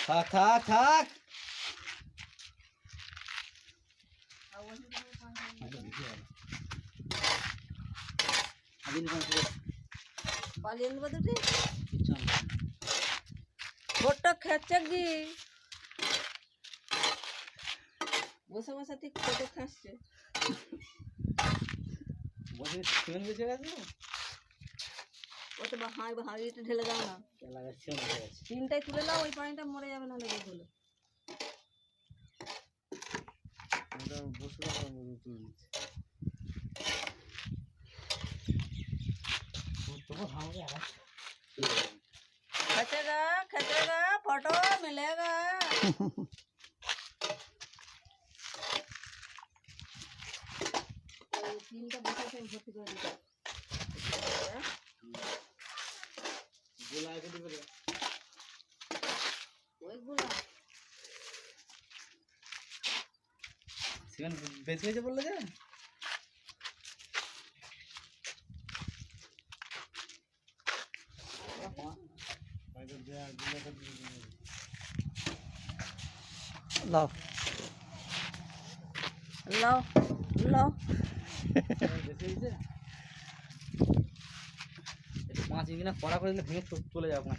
থাক থাক থাক ভোটটা খাচ্ছে কি বসে বসে ঠিক ফটো খাচ্ছে বসে সিমেন্ট বেঁচে গেছে ও তো হাঁড়িটা ঢেলে দাও না তিনটাই তুলে দাও ওই পানিটা মরে যাবে না লেগে গেলে खचेगा फोटो मिलेगा तीनটা বসে ভর্তি করে দিতে গোলা আগে দিবে রে ওইগুলা সিমেন্ট বেঁচে গেছে বললে যে লাও লাও লাও 5 ইঞ্চি না কড়া করে দিলে ভেঙে চলে যাবে না